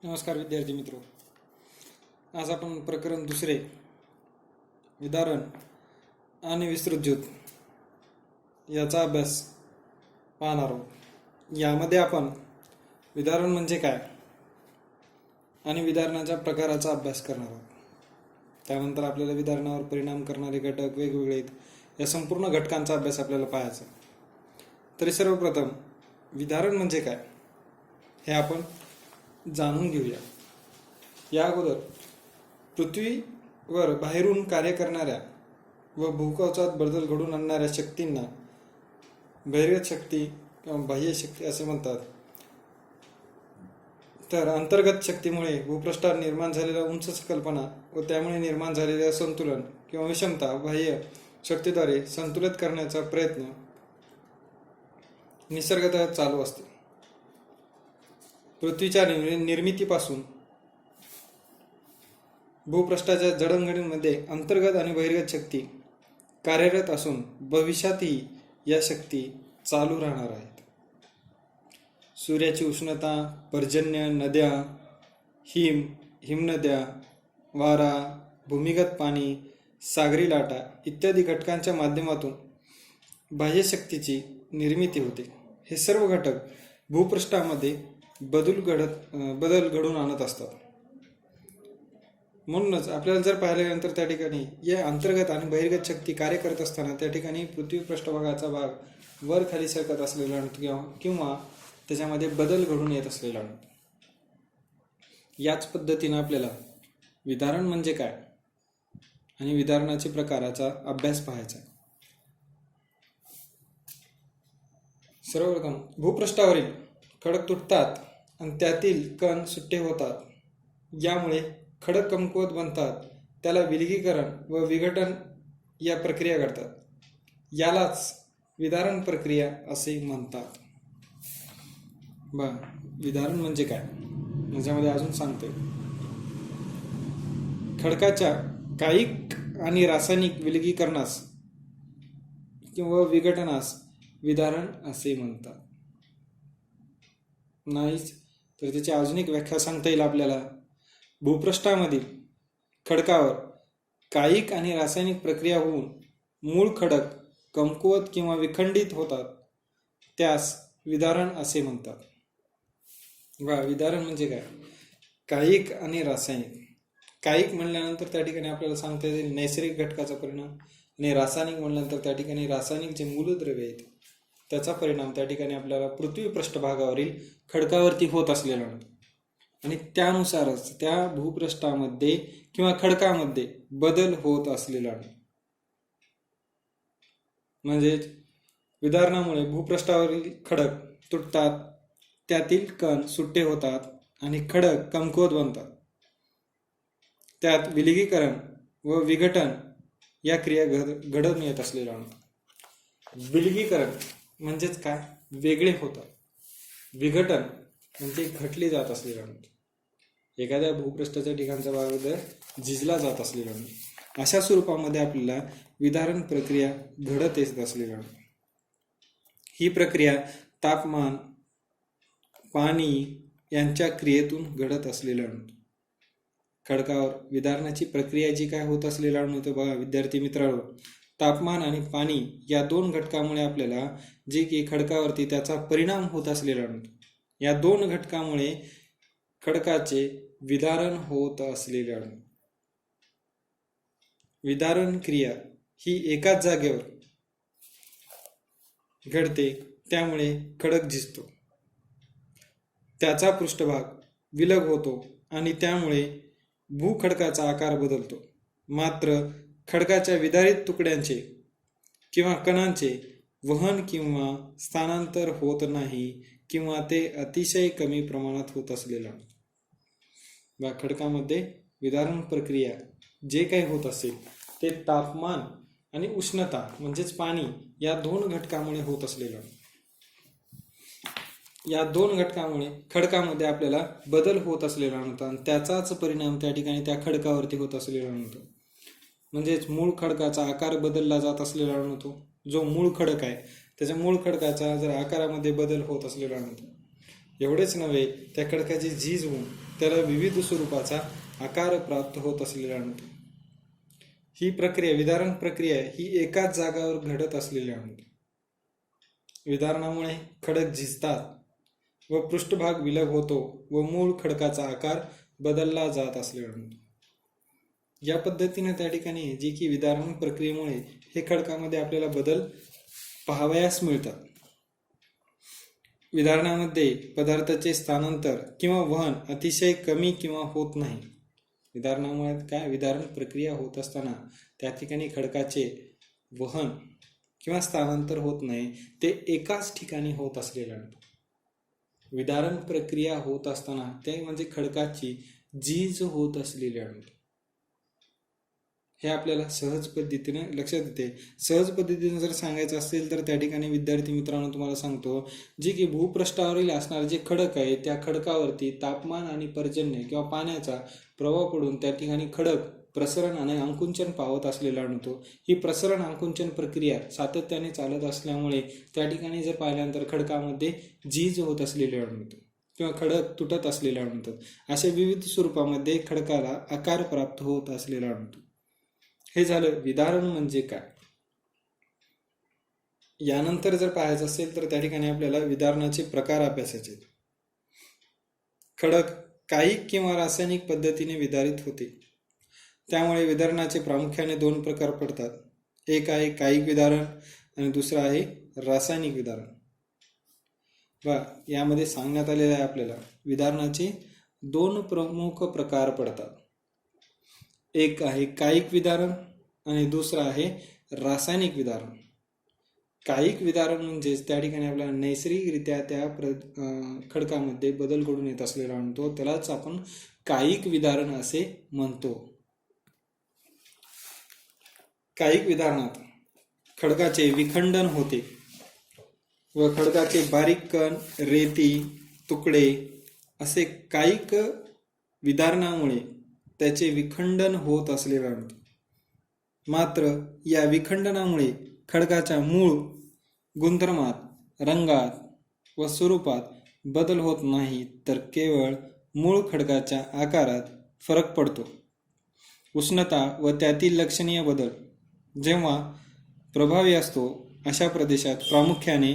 नमस्कार विद्यार्थी मित्रो. आज आपण प्रकरण दुसरे विदारण आणि विस्तृत ज्योत याचा अभ्यास पाहणार आहोत. यामध्ये आपण विदारण म्हणजे काय आणि विदारणाच्या प्रकाराचा अभ्यास करणार आहोत. त्यानंतर आपल्याला विदारणावर परिणाम करणारे घटक वेगवेगळे आहेत, या संपूर्ण घटकांचा अभ्यास आपल्याला पाहायचा. तरी सर्वप्रथम विदारण म्हणजे काय हे आपण जाणून घेऊया. या अगोदर पृथ्वीवर बाहेरून कार्य करणाऱ्या व भूकवचात बदल घडून आणणाऱ्या शक्तींना बहिर्गत शक्ती किंवा बाह्य शक्ती असे म्हणतात. तर अंतर्गत शक्तीमुळे भूपृष्ठावर निर्माण झालेला उंच सकलपणा व त्यामुळे निर्माण झालेले असंतुलन किंवा विषमता बाह्य शक्तीद्वारे संतुलित करण्याचा प्रयत्न निसर्गतः चालू असते. पृथ्वीच्या निर्मितीपासून भूपृष्ठाच्या जडणघडणीमध्ये अंतर्गत आणि बहिर्गत शक्ती कार्यरत असून भविष्यातही या शक्ती चालू राहणार आहेत. सूर्याची उष्णता, पर्जन्य, नद्या, हिमनद्या, वारा, भूमिगत पाणी, सागरी लाटा इत्यादी घटकांच्या माध्यमातून बाह्य शक्तीची निर्मिती होते. हे सर्व घटक भूपृष्ठामध्ये बदल घडून आणत असतात. म्हणूनच आपल्याला जर पाहिलं गेल्यानंतर त्या ठिकाणी या अंतर्गत आणि बहिर्गत शक्ती कार्य करत असताना त्या ठिकाणी पृथ्वी पृष्ठभागाचा भाग वर खाली सरकत असलेला किंवा त्याच्यामध्ये बदल घडून येत असलेला. याच पद्धतीने आपल्याला विदारण म्हणजे काय आणि विदारणाच्या प्रकाराचा अभ्यास पाहायचा. सर्वप्रथम भूपृष्ठावरील खडक तुटतात आणि त्यातील कण सुट्टे होतात. यामुळे खडक कमकुवत बनतात. त्याला विलगीकरण व विघटन या प्रक्रिया घडतात. यालाच विदारण प्रक्रिया असे म्हणतात. विदारण म्हणजे काय याच्यामध्ये अजून सांगते. खडकाच्या कायिक आणि रासायनिक विलगीकरणास किंवा विघटनास विदारण असे म्हणतात. नाहीच तर त्याची अजून एक व्याख्या सांगता येईल आपल्याला. भूपृष्ठामधील खडकावर कायिक आणि रासायनिक प्रक्रिया होऊन मूळ खडक कमकुवत किंवा विखंडित होतात, त्यास विदारण असे म्हणतात. विदारण म्हणजे काय? कायिक आणि रासायनिक. कायिक म्हणल्यानंतर त्या ठिकाणी आपल्याला सांगता येईल नैसर्गिक घटकाचा परिणाम, आणि रासायनिक म्हणल्यानंतर त्या ठिकाणी रासायनिक जे मूलद्रव्य आहेत त्याचा परिणाम त्या ठिकाणी आपल्याला पृथ्वी पृष्ठभागावरील खडकावरती होत असलेला आणि त्यानुसारच त्या भूपृष्ठामध्ये किंवा खडकामध्ये बदल होत असलेला. म्हणजेच विदारणामुळे भूपृष्ठावरील खडक तुटतात, त्यातील कण सुट्टे होतात आणि खडक कमकुवत बनतात. त्यात विलगीकरण व विघटन या क्रिया घडून येत असलेला. विलगीकरण म्हणजेच काय? वेगळे होतात. विघटन म्हणजे घटले जात असलेला, एखाद्या भूपृष्ठाच्या ठिकाणचा भाग झिजला जात असलेला, अशा स्वरूपामध्ये आपल्याला विदारण प्रक्रिया घडत येत असलेला. ही प्रक्रिया तापमान, पाणी यांच्या क्रियेतून घडत असलेला. खडकावर विदारणाची प्रक्रिया जी काय होत असलेला नव्हतं बघा विद्यार्थी मित्रांनो, तापमान आणि पाणी या दोन घटकामुळे आपल्याला जे की खडकावरती त्याचा परिणाम होत असलेला नव्हतं. या दोन घटकामुळे खडकाचे विदारण होत असलेले. विदारण क्रिया ही एकाच जागेवर घडते, त्यामुळे खडक झिजतो, त्याचा पृष्ठभाग विलग होतो आणि त्यामुळे भूखडकाचा आकार बदलतो. मात्र खडकाच्या विदारित तुकड्यांचे किंवा कणांचे वहन किंवा स्थानांतर होत नाही किंवा ते अतिशय कमी प्रमाणात होत असलेला. खडकामध्ये विदारण प्रक्रिया जे काही होत असेल ते तापमान आणि उष्णता म्हणजेच पाणी या दोन घटकामुळे होत असलेला. या दोन घटकामुळे खडकामध्ये आपल्याला बदल होत असलेला नव्हता आणि त्याचाच परिणाम त्या ठिकाणी त्या खडकावरती होत असलेला नव्हता. म्हणजेच मूळ खडकाचा आकार बदलला जात असलेला नव्हतो. जो मूळ खडक आहे त्याच्या मूळ खडकाचा जर आकारामध्ये बदल होत असलेला नव्हता एवढेच नव्हे, त्या खडकाची झीज होऊन त्याला विविध स्वरूपाचा आकार प्राप्त होत असलेला आणतो. ही प्रक्रिया, विदारण प्रक्रिया ही एकाच जागावर घडत असलेली आणतो. विदारणामुळे खडक झिजतात व पृष्ठभाग विलग होतो व मूळ खडकाचा आकार बदलला जात असलेला आणतो. या पद्धतीने त्या ठिकाणी जी की विदारण प्रक्रियेमुळे हे खडकामध्ये आपल्याला बदल पाहावयास मिळतात. विदारणामध्ये पदार्थाचे स्थानांतर किंवा वहन अतिशय कमी किंवा होत नाही. विदारणामुळे काय, विदारण प्रक्रिया होत असताना त्या ठिकाणी खडकाचे वहन किंवा स्थानांतर होत नाही, ते एकाच ठिकाणी होत असलेले आणतो. विदारण प्रक्रिया होत असताना ते म्हणजे खडकाची झीज होत असलेली आणतो. हे आपल्याला सहज पद्धतीने लक्षात येते. सहज पद्धतीने जर सांगायचं असेल तर त्या ठिकाणी विद्यार्थी मित्रांनो तुम्हाला सांगतो, जे की भूपृष्ठावरील असणारे जे खडक आहे त्या खडकावरती तापमान आणि पर्जन्य किंवा पाण्याचा प्रभाव पडून त्या ठिकाणी खडक प्रसरण आणि आकुंचन पावत असलेला आणतो. ही प्रसरण आकुंचन प्रक्रिया सातत्याने चालत असल्यामुळे त्या ठिकाणी जर पाहिल्यानंतर खडकामध्ये झीज होत असलेले आणतो किंवा खडक तुटत असलेले आणतात. अशा विविध स्वरूपामध्ये खडकाला आकार प्राप्त होत असलेला आणतो. हे झालं विदारण म्हणजे काय. यानंतर जर पाहायचं असेल तर त्या ठिकाणी आपल्याला विदारणाचे प्रकार अभ्यासायचे. खडक कायिक किंवा रासायनिक पद्धतीने विदारित होते. त्यामुळे विदारणाचे प्रामुख्याने दोन प्रकार पडतात. एक आहे कायिक विदारण आणि दुसरा आहे रासायनिक विदारण. यामध्ये सांगण्यात आलेले आहे आपल्याला विदारणाचे दोन प्रमुख प्रकार पडतात. एक आहे कायिक विदारण आणि दुसरा आहे रासायनिक विदारण. कायिक विदारण म्हणजेच त्या ठिकाणी आपल्याला नैसर्गिकरित्या त्या खडकामध्ये बदल घडून येत असलेला म्हणतो, त्यालाच आपण कायिक विदारण असे म्हणतो. कायिक विदारणात खडकाचे विखंडन होते व खडकाचे बारीक कण, रेती, तुकडे असे कायिक विदारणामुळे त्याचे विखंडन होत असलेले आणतो. मात्र या विखंडनामुळे खडकाच्या मूळ गुणधर्मात, रंगात व स्वरूपात बदल होत नाही, तर केवळ मूळ खडकाच्या आकारात फरक पडतो. उष्णता व त्यातील लक्षणीय बदल जेव्हा प्रभावी असतो अशा प्रदेशात प्रामुख्याने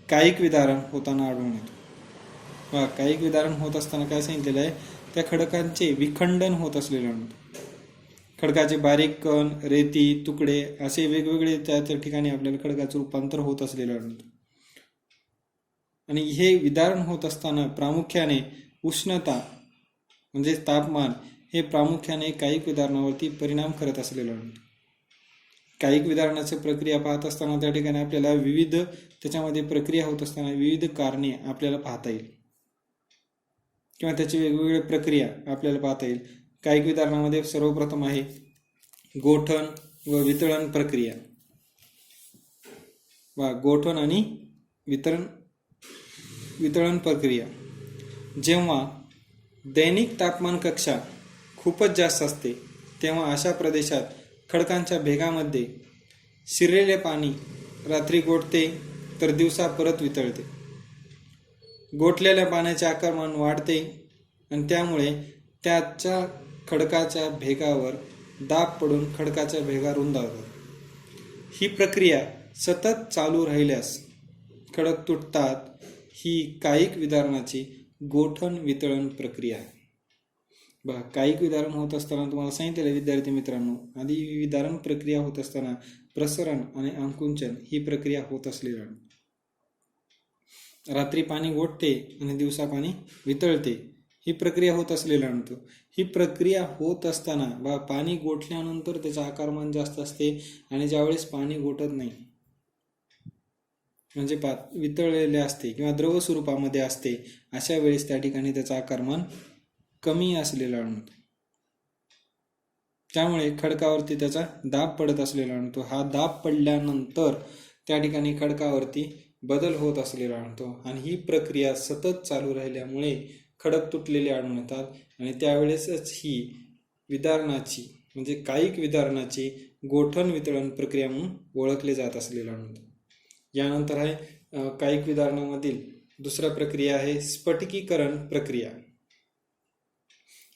कायिक विदारण होताना आढळून येतो. कायिक विदारण होत असताना काय सांगितलेलं आहे, त्या खडकांचे विखंडन होत असलेले आणतो. खडकाचे बारीक कण, रेती, तुकडे असे वेगवेगळे त्या ठिकाणी आपल्याला खडकाचं रूपांतर होत असलेले आणतो. आणि हे विदारण होत असताना प्रामुख्याने उष्णता म्हणजे तापमान हे प्रामुख्याने कायिक विदारणावरती परिणाम करत असलेले आणतो. कायिक विदारणाची प्रक्रिया पाहत असताना त्या ठिकाणी आपल्याला विविध त्याच्यामध्ये प्रक्रिया होत असताना विविध कारणे आपल्याला पाहता येईल किंवा त्याची वेगवेगळ्या प्रक्रिया आपल्याला पाहता येईल. कायिक विदारणामध्ये सर्वप्रथम आहे गोठण व वितळण प्रक्रिया. गोठण आणि वितळण प्रक्रिया. जेव्हा दैनिक तापमान कक्षा खूपच जास्त असते तेव्हा अशा प्रदेशात खडकांच्या भेगामध्ये शिरलेले पाणी रात्री गोठते तर दिवसा परत वितळते. गोठलेल्या पाण्याचे आकारमान वाढते आणि त्यामुळे त्याच्या खडकाच्या भेगावर दाब पडून खडकाच्या भेगा रुंदावतात. ही प्रक्रिया सतत चालू राहिल्यास खडक तुटतात. ही कायिक विदारणाची गोठण वितळण प्रक्रिया आहे. कायिक विदारण होत असताना तुम्हाला सांगितलेलं विद्यार्थी मित्रांनो, आधी विदारण प्रक्रिया होत असताना प्रसरण आणि आकुंचन ही प्रक्रिया होत असलेली आहे. रात्री पाणी गोठते आणि दिवसा पाणी वितळते ही प्रक्रिया होत असलेली आणतो. ही प्रक्रिया होत असताना पाणी गोठल्यानंतर त्याचं आकारमान जास्त असते आणि ज्यावेळेस पाणी गोठत नाही म्हणजे वितळलेले असते किंवा द्रव स्वरूपामध्ये असते अशा वेळेस त्या ठिकाणी त्याचं आकारमान कमी असलेला आणतो. त्यामुळे खडकावरती त्याचा दाब पडत असलेला आणतो. हा दाब पडल्यानंतर त्या ठिकाणी खडकावरती बदल होत असलेला आणतो आणि ही प्रक्रिया सतत चालू राहिल्यामुळे खडक तुटलेले आढळून येतात आणि त्यावेळेसच ही विदारणाची म्हणजे कायिक विदारणाची गोठण वितळण प्रक्रिया म्हणून ओळखले जात असलेला आणतो. यानंतर आहे कायिक विदारणामधील दुसरा प्रक्रिया आहे स्फटिकीकरण प्रक्रिया.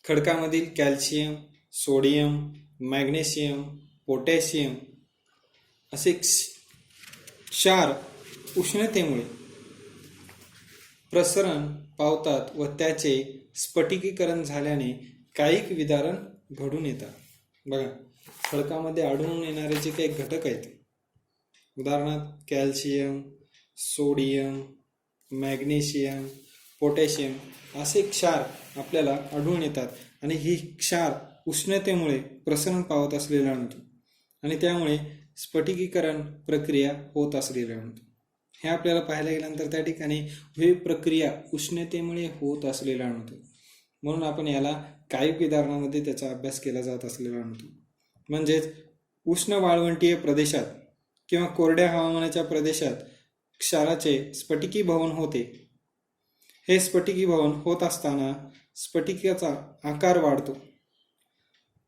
खडकामधील कॅल्शियम, सोडियम, मॅग्नेशियम, पोटॅशियम असे क्षार उष्णतेमुळे प्रसरण पावतात व त्याचे स्फटिकीकरण झाल्याने कायिक विदारण घडून येतात. बघा, खडकामध्ये आढळून येणारे जे काही घटक आहेत, उदाहरणार्थ कॅल्शियम, सोडियम, मॅग्नेशियम, पोटॅशियम असे क्षार आपल्याला आढळून येतात आणि ही क्षार उष्णतेमुळे प्रसरण पावत असलेला आणतो आणि त्यामुळे स्फटिकीकरण प्रक्रिया होत असलेली आणतो. हे आपल्याला पाहायला गेल्यानंतर त्या ठिकाणी ही प्रक्रिया उष्णतेमुळे होत असलेला आणतो, म्हणून आपण याला कायिक विदारणामध्ये त्याचा अभ्यास केला जात असलेला आणतो. म्हणजेच उष्ण वाळवंटीय प्रदेशात किंवा कोरड्या हवामानाच्या प्रदेशात क्षाराचे स्फटिकीभवन होते. हे स्फटिकीभवन होत असताना स्फटिकाचा आकार वाढतो,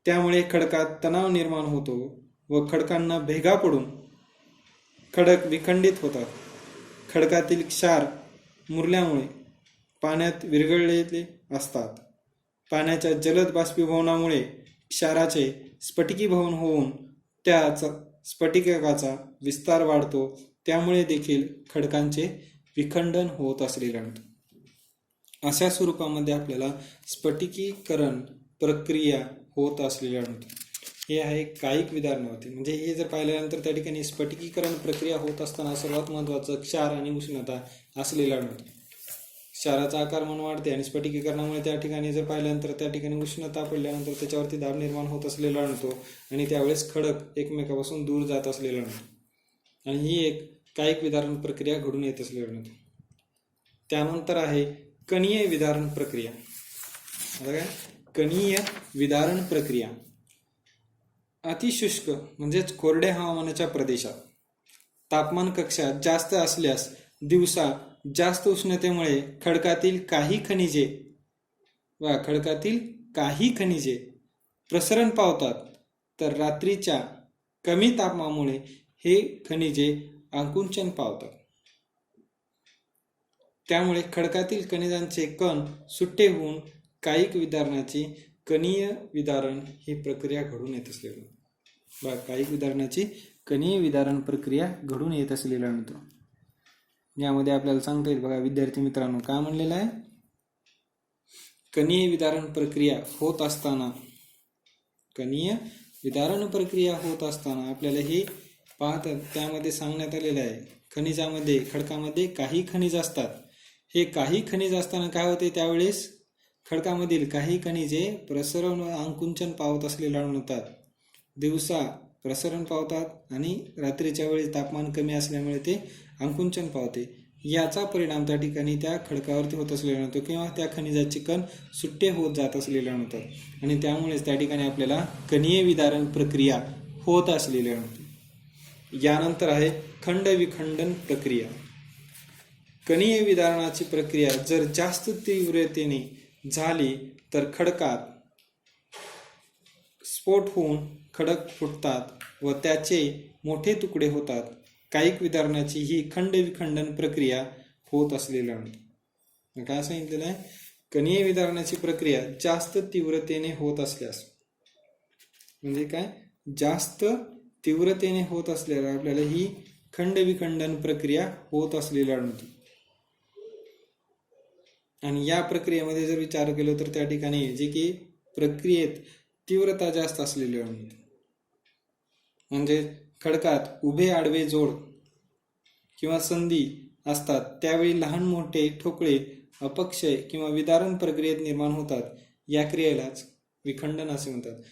त्यामुळे खडकात तणाव निर्माण होतो व खडकांना भेगा पडून खडक विखंडित होतात. खडकातील क्षार मुरल्यामुळे पाण्यात विरघळलेले असतात. पाण्याच्या जलद बाष्पीभवनामुळे क्षाराचे स्फटिकीभवन होऊन त्या स्फटिकाचा विस्तार वाढतो, त्यामुळे देखील खडकांचे विखंडन होत असलेले आणतो. अशा स्वरूपामध्ये आपल्याला स्फटिकीकरण प्रक्रिया होत असलेली आणतो. हे आहे कायिक विदारणावरती. म्हणजे हे जर पाहिल्यानंतर त्या ठिकाणी स्फटिकीकरण प्रक्रिया होत असताना सर्वात महत्त्वाचं क्षार आणि उष्णता असलेला आणतो. क्षाराचा आकार म्हणून वाढते आणि स्फटिकीकरणामुळे त्या ठिकाणी जर पाहिल्यानंतर त्या ठिकाणी उष्णता पडल्यानंतर त्याच्यावरती दाब निर्माण होत असलेला आणतो आणि त्यावेळेस खडक एकमेकापासून दूर जात असलेला आणतो आणि ही एक कायिक विदारण प्रक्रिया घडून येत असलेला आणतो. त्यानंतर आहे कणीय विदारण प्रक्रिया. आता काय कणीय विदारण प्रक्रिया. अतिशुष्क म्हणजेच कोरड्या हवामानाच्या प्रदेशात तापमान कक्षात जास्त असल्यास दिवसा जास्त उष्णतेमुळे खडकातील काही खनिजे प्रसरण पावतात, तर रात्रीच्या कमी तापमानामुळे हे खनिजे आकुंचन पावतात. त्यामुळे खडकातील खनिजांचे कण सुट्टे होऊन कायिक विदारणाची कणीय विदारण ही प्रक्रिया घडून येत असलेली. बघा, कायिक विदारणाची कणीय विदारण प्रक्रिया घडून येत असलेला आणतो. यामध्ये आपल्याला सांगता येईल, बघा विद्यार्थी मित्रांनो, काय म्हणलेलं आहे, कणीय विदारण प्रक्रिया होत असताना आपल्याला हे पाहतात त्यामध्ये सांगण्यात आलेलं आहे, खडकामध्ये काही खनिज असतात. हे काही खनिज असताना काय होते, त्यावेळेस खडकामधील काही खनिजे प्रसरण व आकुंचन पावत असलेले आढळतात. दिवसा प्रसरण पावतात आणि रात्रीच्या वेळी तापमान कमी असल्यामुळे ते आकुंचन पावते. याचा परिणाम त्या ठिकाणी त्या खडकावरती होत असलेला आणतो किंवा त्या खनिजाचे कण सुट्टे होत जात असलेले आणतात आणि त्यामुळेच त्या ठिकाणी आपल्याला कणीय विदारण प्रक्रिया होत असलेली आणते. यानंतर आहे खंड विखंडन प्रक्रिया. कणीय विदारणाची प्रक्रिया जर जास्त तीव्रतेने झाली तर खडकात स्फोट होऊन खडक फुटतात व त्याचे मोठे तुकडे होतात. कायिक विदारणाची ही खंड विखंडन प्रक्रिया होत असलेली आणते. काय सांगितलेलं आहे, कणीय विदारणाची प्रक्रिया जास्त तीव्रतेने होत असल्यास, म्हणजे काय, जास्त तीव्रतेने होत असल्यास आपल्याला ही खंड विखंडन प्रक्रिया होत असलेली आणते. आणि या प्रक्रियेमध्ये जर विचार केला तर त्या ठिकाणी जे की प्रक्रियेत तीव्रता जास्त असलेली आणते. म्हणजे खडकात उभे आडवे जोड किंवा संधी असतात, त्यावेळी लहान मोठे ठोकळे अपक्षय किंवा विदारण प्रक्रियेत निर्माण होतात. या क्रियेलाच विखंडन असे म्हणतात.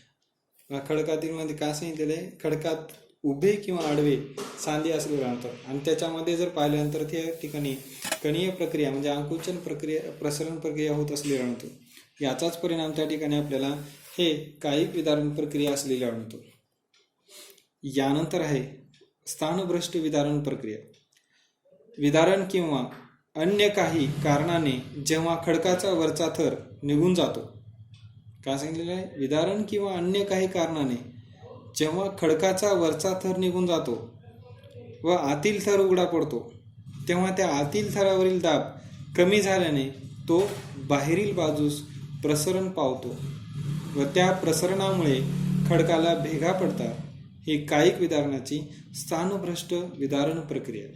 खडकातील मध्ये काय सांगितलेलं आहे, खडकात उभे किंवा आडवे सांधी असलेले राहतात आणि त्याच्यामध्ये जर पाहिल्यानंतर त्या ठिकाणी कणीय प्रक्रिया म्हणजे आकुंचन प्रक्रिया प्रसरण प्रक्रिया होत असलेली आणतो. याचाच परिणाम त्या ठिकाणी आपल्याला हे कायिक विदारण प्रक्रिया असलेली आणतो. यानंतर आहे स्थानभ्रष्ट विदारण प्रक्रिया. विदारण किंवा अन्य काही कारणाने जेव्हा खडकाचा वरचा थर निघून जातो, काय सांगितलेलं आहे, विदारण किंवा अन्य काही कारणाने जेव्हा खडकाचा वरचा थर निघून जातो व आतील थर उघडा पडतो, तेव्हा त्या आतील थरावरील दाब कमी झाल्याने तो बाहेरील बाजूस प्रसरण पावतो व त्या प्रसरणामुळे खडकाला भेगा पडतात. ही कायिक विदारणाची स्थानभ्रष्ट विदारण प्रक्रिया.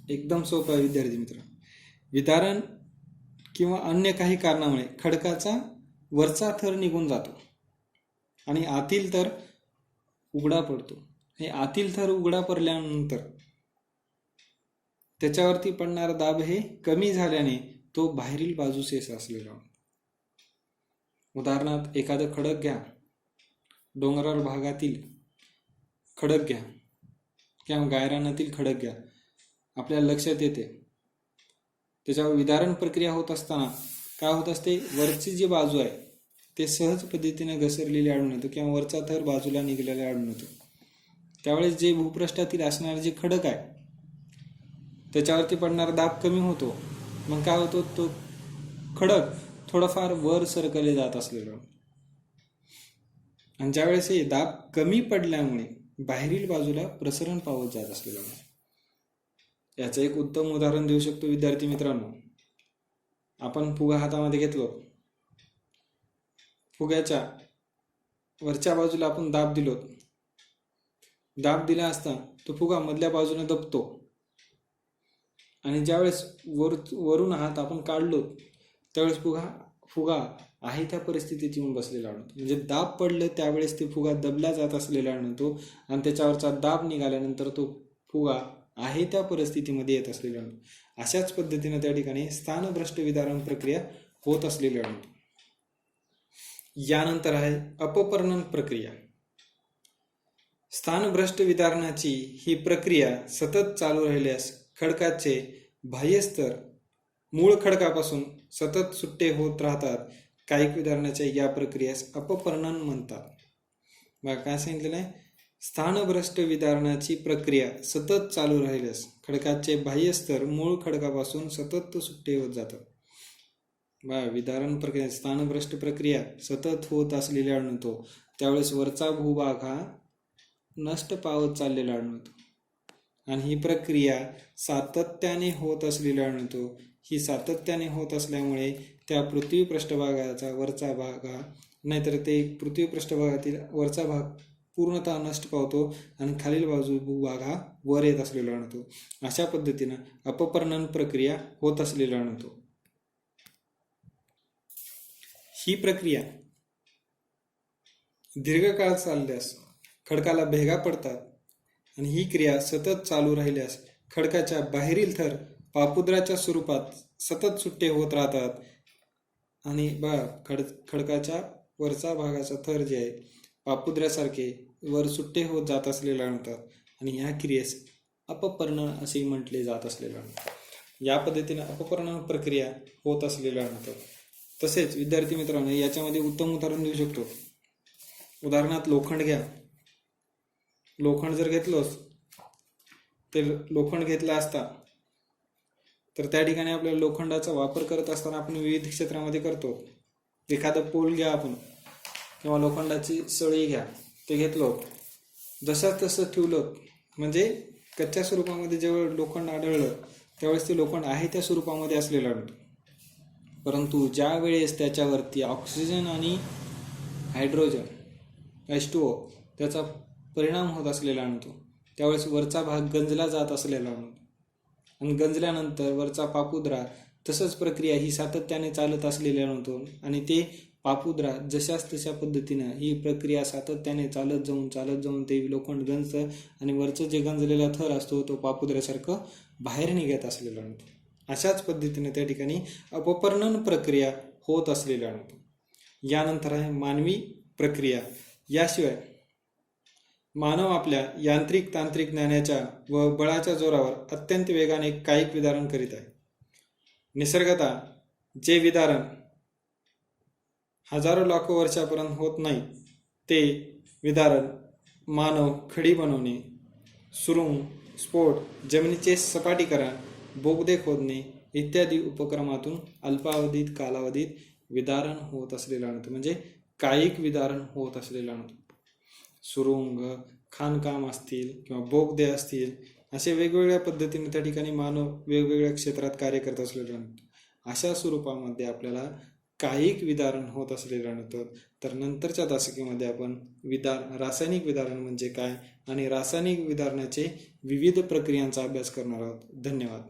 एकदम सोपं आहे विद्यार्थी मित्र. विदारण किंवा अन्य काही कारणामुळे खडकाचा वरचा थर निघून जातो आणि आतील थर उघडा पडतो. हे आतील थर उघडा पडल्यानंतर त्याच्यावरती पडणारा दाब हे कमी झाल्याने तो बाहेरील बाजूस येत असलेला. उदाहरणार्थ एखादं खडक घ्या, डोंगराळ भागातील खडक घ्या किंवा गायरानातील खडक घ्या. आपल्याला लक्षात येते त्याच्यावर विदारण प्रक्रिया होत असताना काय होत असते, वरची जी बाजू आहे ते सहज पद्धतीने घसरलेली आढळून येतो किंवा वरचा थर बाजूला निघालेला आढळून येतो. त्यावेळेस जे भूपृष्ठातील असणारे जे खडक आहे त्याच्यावरती पडणारा दाब कमी होतो. मग काय होतो, तो खडक थोडाफार वर सरकले जात असलेला आणि ज्यावेळेस हे दाब कमी पडल्यामुळे बाहेरील बाजूला प्रसरण पावत जात असलेला. याचं एक उत्तम उदाहरण देऊ शकतो विद्यार्थी मित्रांनो. आपण फुगा हातामध्ये घेतलो, फुग्याच्या वरच्या बाजूला आपण दाब दिलो, दाब दिला असता तो फुगा मधल्या बाजूने दबतो आणि ज्यावेळेस वरून हात आपण काढलो त्यावेळेस फुगा आहे त्या परिस्थितीत येऊन बसलेला आढळतो. म्हणजे दाब पडलं त्यावेळेस ते फुगा दबला जात असलेला आढळतो आणि त्याच्यावरचा दाब निघाल्यानंतर तो फुगा आहे त्या परिस्थितीमध्ये येत असलेला आढळतो. अशाच पद्धतीने त्या ठिकाणी स्थानभ्रष्ट विदारण प्रक्रिया होत असलेली आढळते. यानंतर आहे अपपर्णन प्रक्रिया. स्थानभ्रष्ट विदारणाची ही प्रक्रिया सतत चालू राहिल्यास खडकाचे बाह्यस्तर मूळ खडकापासून सतत सुट्टे होत राहतात. कायिक विदारणाच्या या प्रक्रियेस अपपर्णन म्हणतात. बघा काय सांगितलेलं आहे, स्थानभ्रष्ट विदारणाची प्रक्रिया सतत चालू राहिल्यास खडकाचे बाह्यस्तर मूळ खडकापासून सतत सुट्टे होत जातात. बघा विदारण प्रक्रिया स्थानभ्रष्ट प्रक्रिया सतत होत असलेला आढळतो. त्यावेळेस वरचा भूभाग हा नष्ट पावत चाललेला आढळतो आणि ही प्रक्रिया सातत्याने होत असलेला आढळतो. ही सातत्याने होत असल्यामुळे त्या पृथ्वी पृष्ठभागाचा वरचा भाग हा नाहीतर ते पृथ्वी पृष्ठभागातील वरचा भाग पूर्णतः नष्ट पावतो आणि खालील बाजू भूभाग हा वर येत असलेला आढळतो. अशा पद्धतीने अपपर्णन प्रक्रिया होत असलेला आढळतो. ही प्रक्रिया दीर्घकाळ चालल्यास खडकाला भेगा पडतात आणि ही क्रिया सतत चालू राहिल्यास खडकाच्या बाहेरील थर पापुद्राच्या स्वरूपात सतत सुट्टे होत राहतात आणि खडकाच्या वरचा भागाचा थर जे आहे पापुद्र्यासारखे वर सुट्टे होत जात असलेले आढळतात आणि ह्या क्रियेस अपपर्णन असे म्हटले जात असलेले आढळतात. या पद्धतीने अपपर्णन प्रक्रिया होत असलेल्या आढळतात. तसेच विद्यार्थी मित्रांनो याच्यामध्ये उत्तम उदाहरण देऊ शकतो. उदाहरणार्थ लोखंड घ्या. लोखंड जर घेतलोस तर लोखंड घेतला असता तर त्या ठिकाणी आपल्याला लोखंडाचा वापर करत असताना आपण विविध क्षेत्रामध्ये करतो. एखादं पोल घ्या आपण किंवा लोखंडाची सळी घ्या, ते घेतलो जसं तसं ठेवलं म्हणजे कच्च्या स्वरूपामध्ये जेव्हा लोखंड आढळलं त्यावेळेस ते लोखंड आहे त्या स्वरूपामध्ये असलेलं आढळतं. परंतु ज्या वेळेस त्याच्यावरती ऑक्सिजन आणि हायड्रोजन H2O त्याचा परिणाम होत असलेला आढळतो त्यावेळेस वरचा भाग गंजला जात असलेला आढळतो आणि गंजल्यानंतर वरचा पापुद्रा तसंच प्रक्रिया ही सातत्याने चालत असलेली आढळतो आणि ते पापुद्रा जशाच तशा पद्धतीनं ही प्रक्रिया सातत्याने चालत जाऊन ते लोखंड गंजतं आणि वरचं जे गंजलेला थर असतो तो पापुद्र्यासारखं बाहेर निघत असलेला आढळतो. अशाच पद्धतीने त्या ठिकाणी अपपर्णन प्रक्रिया होत असलेली आढळतो. यानंतर आहे मानवी प्रक्रिया. याशिवाय मानव आपल्या यांत्रिक तांत्रिक ज्ञानाच्या व बळाच्या जोरावर अत्यंत वेगाने कायिक विदारण करीत आहे. निसर्गतः जे विदारण हजारो लाखो वर्षापर्यंत होत नाही ते विदारण मानव खडी बनवणे, सुरुंग, स्फोट, जमिनीचे सपाटीकरण, बोगदे खोदणे इत्यादी उपक्रमातून अल्पावधीत कालावधीत विदारण होत असलेला आढळतो. म्हणजे कायिक विदारण होत असलेला आढळतो. सुरुंग, खाणकाम असतील किंवा बोगदे असतील असे वेगवेगळ्या पद्धतीने त्या ठिकाणी मानव वेगवेगळ्या क्षेत्रात कार्य करत असलेले आढळतो. अशा स्वरूपामध्ये आपल्याला कायिक विदारण होत असलेले आढळतं. तर नंतरच्या तासिकेमध्ये आपण रासायनिक विदारण म्हणजे काय आणि रासायनिक विदारणाचे विविध प्रक्रियांचा अभ्यास करणार आहोत. धन्यवाद.